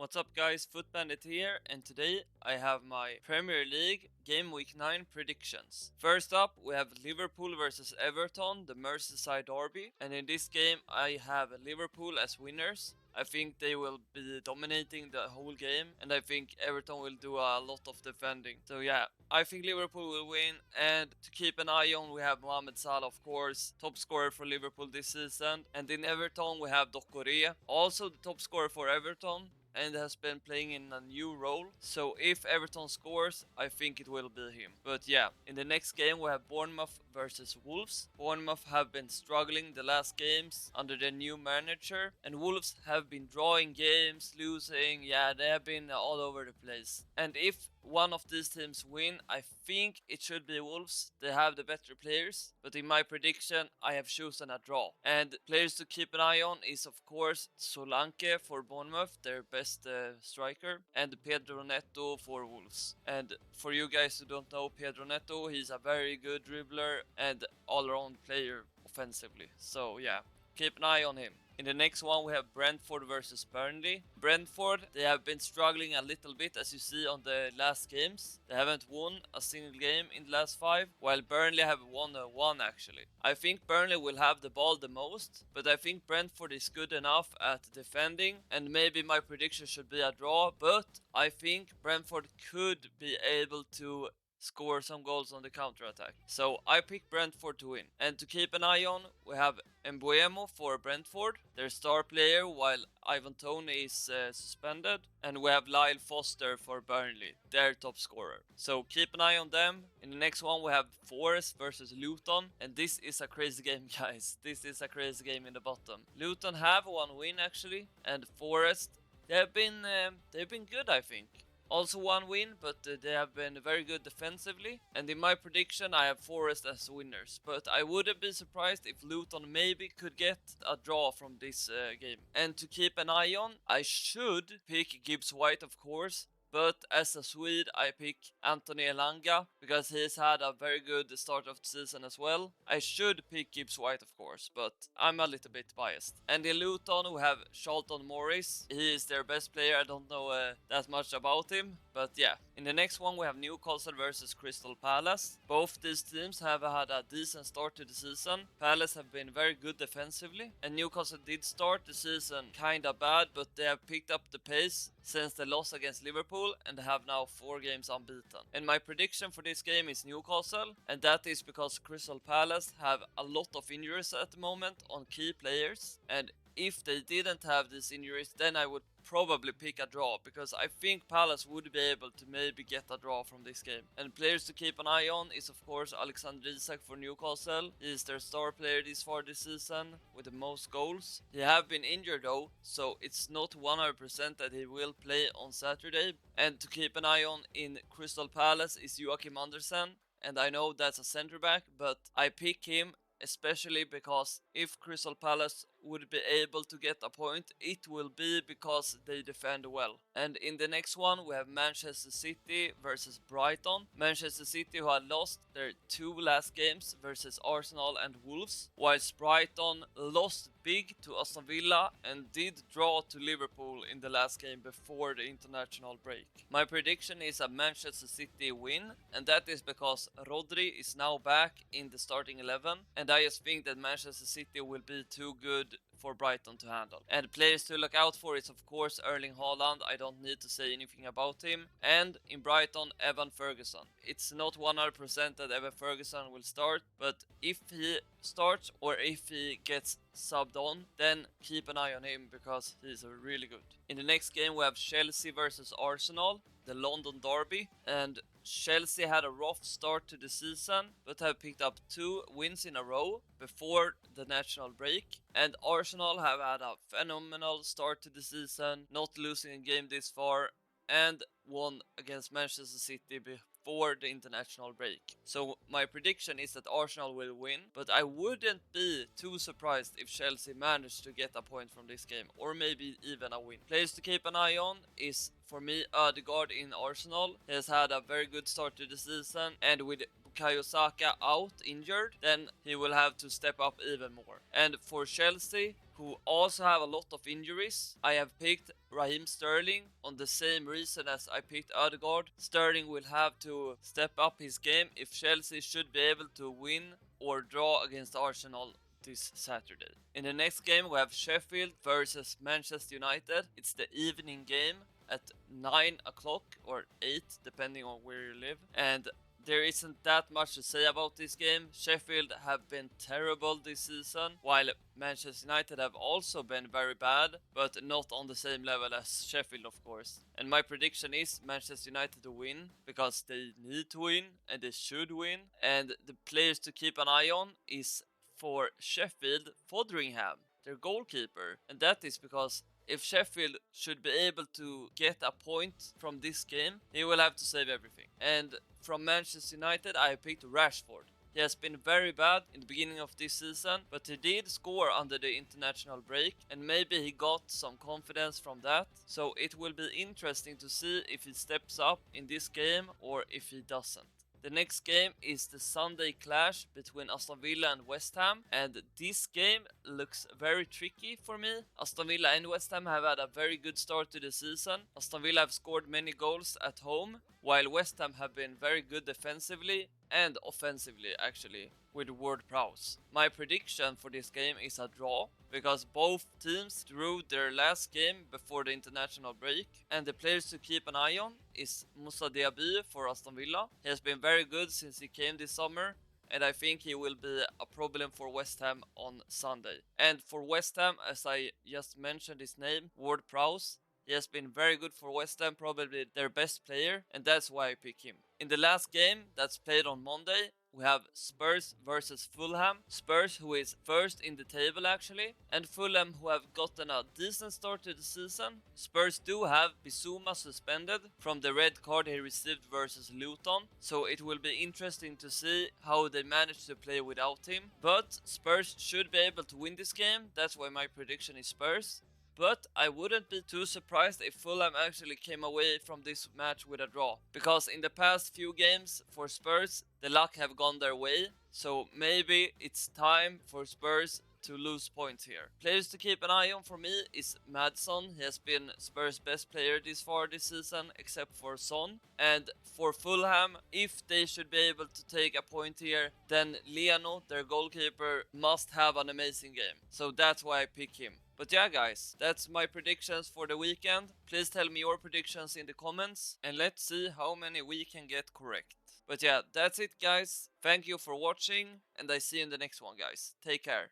What's up guys, Footbandit here, and today I have my Premier League Game Week 9 predictions. First up, we have Liverpool versus Everton, the Merseyside derby, and in this game I have Liverpool as winners. I think they will be dominating the whole game, and I think Everton will do a lot of defending. So yeah, I think Liverpool will win, and to keep an eye on, we have Mohamed Salah, of course, top scorer for Liverpool this season, and in Everton we have Doucouré, also the top scorer for Everton, and has been playing in a new role. So if Everton scores, I think it will be him. But yeah, in the next game we have Bournemouth versus Wolves. Bournemouth have been struggling the last games under their new manager, and Wolves have been drawing games, losing. Yeah, they have been all over the place. And if one of these teams win, I think it should be Wolves. They have the better players, but in my prediction I have chosen a draw. And players to keep an eye on is of course Solanke for Bournemouth, their best striker, and Pedro Neto for Wolves. And for you guys who don't know Pedro Neto, he's a very good dribbler and all-around player offensively. So yeah, keep an eye on him. In the next one we have Brentford versus Burnley. Brentford, they have been struggling a little bit as you see on the last games. They haven't won a single game in the last 5, while Burnley have won one actually. I think Burnley will have the ball the most, but I think Brentford is good enough at defending, and maybe my prediction should be a draw, but I think Brentford could be able to score some goals on the counter attack. So I pick Brentford to win. And to keep an eye on, we have Mbuemo for Brentford, their star player, while Ivan Toney is suspended. And we have Lyle Foster for Burnley, their top scorer. So keep an eye on them. In the next one we have Forest versus Luton. And this is a crazy game, guys. This is a crazy game in the bottom. Luton have one win actually, and Forest, they've been good, I think. Also one win, but they have been very good defensively. And in my prediction I have Forest as winners. But I wouldn't be surprised if Luton maybe could get a draw from this game. And to keep an eye on, I should pick Gibbs White of course. But as a Swede, I pick Anthony Elanga because he's had a very good start of the season as well. I should pick Gibbs White, of course, but I'm a little bit biased. And in Luton, we have Charlton Morris. He is their best player. I don't know that much about him, but yeah. In the next one, we have Newcastle versus Crystal Palace. Both these teams have had a decent start to the season. Palace have been very good defensively, and Newcastle did start the season kinda bad, but they have picked up the pace since the loss against Liverpool and have now 4 games unbeaten. And my prediction for this game is Newcastle, and that is because Crystal Palace have a lot of injuries at the moment on key players, and if they didn't have these injuries, then I would probably pick a draw, because I think Palace would be able to maybe get a draw from this game. And players to keep an eye on is of course Alexander Isak for Newcastle. He is their star player this far this season with the most goals. He have been injured though, so it's not 100% that he will play on Saturday. And to keep an eye on in Crystal Palace is Joachim Andersen. And I know that's a centre back, but I pick him especially because if Crystal Palace would be able to get a point, it will be because they defend well. And in the next one we have Manchester City versus Brighton. Manchester City, who had lost their 2 last games versus Arsenal and Wolves, whilst Brighton lost big to Aston Villa and did draw to Liverpool in the last game before the international break. My prediction is a Manchester City win, and that is because Rodri is now back in the starting 11, and I just think that Manchester City will be too good for Brighton to handle. And players to look out for is of course Erling Haaland. I don't need to say anything about him. And in Brighton, Evan Ferguson. It's not 100% that Evan Ferguson will start, but if he starts or if he gets subbed on, then keep an eye on him because he's really good. In the next game we have Chelsea versus Arsenal, the London derby, and Chelsea had a rough start to the season but have picked up 2 wins in a row before the national break, and Arsenal have had a phenomenal start to the season, not losing a game this far, and won against Manchester City before the international break. So my prediction is that Arsenal will win, but I wouldn't be too surprised if Chelsea managed to get a point from this game, or maybe even a win. Players to keep an eye on is for me, Ødegaard in Arsenal. He has had a very good start to the season, and with Bukayo Saka out injured, then he will have to step up even more. And for Chelsea, who also have a lot of injuries, I have picked Raheem Sterling on the same reason as I picked Ødegaard. Sterling will have to step up his game if Chelsea should be able to win or draw against Arsenal this Saturday. In the next game we have Sheffield versus Manchester United. It's the evening game at 9 o'clock or 8 depending on where you live, and there isn't that much to say about this game. Sheffield have been terrible this season, while Manchester United have also been very bad, but not on the same level as Sheffield, of course. And my prediction is Manchester United to win, because they need to win and they should win. And the players to keep an eye on is for Sheffield, Fotheringham, their goalkeeper. And that is because if Sheffield should be able to get a point from this game, he will have to save everything. And from Manchester United, I picked Rashford. He has been very bad in the beginning of this season, but he did score under the international break, and maybe he got some confidence from that. So it will be interesting to see if he steps up in this game or if he doesn't. The next game is the Sunday clash between Aston Villa and West Ham, and this game looks very tricky for me. Aston Villa and West Ham have had a very good start to the season. Aston Villa have scored many goals at home, while West Ham have been very good defensively and offensively actually, with Ward-Prowse. My prediction for this game is a draw, because both teams drew their last game before the international break, and the players to keep an eye on is Moussa Diaby for Aston Villa. He has been very good since he came this summer, and I think he will be a problem for West Ham on Sunday. And for West Ham, as I just mentioned his name, Ward-Prowse, he has been very good for West Ham, probably their best player, and that's why I pick him. In the last game that's played on Monday, we have Spurs versus Fulham. Spurs, who is first in the table actually, and Fulham, who have gotten a decent start to the season. Spurs do have Bissouma suspended from the red card he received versus Luton, so it will be interesting to see how they manage to play without him. But Spurs should be able to win this game, that's why my prediction is Spurs. But I wouldn't be too surprised if Fulham actually came away from this match with a draw, because in the past few games for Spurs, the luck have gone their way, so maybe it's time for Spurs to lose points here. Players to keep an eye on for me is Maddison. He has been Spurs' best player this far this season, except for Son. And for Fulham, if they should be able to take a point here, then Liano, their goalkeeper, must have an amazing game. So that's why I pick him. But yeah guys, that's my predictions for the weekend. Please tell me your predictions in the comments, and let's see how many we can get correct. But yeah, that's it guys. Thank you for watching, and I see you in the next one guys. Take care.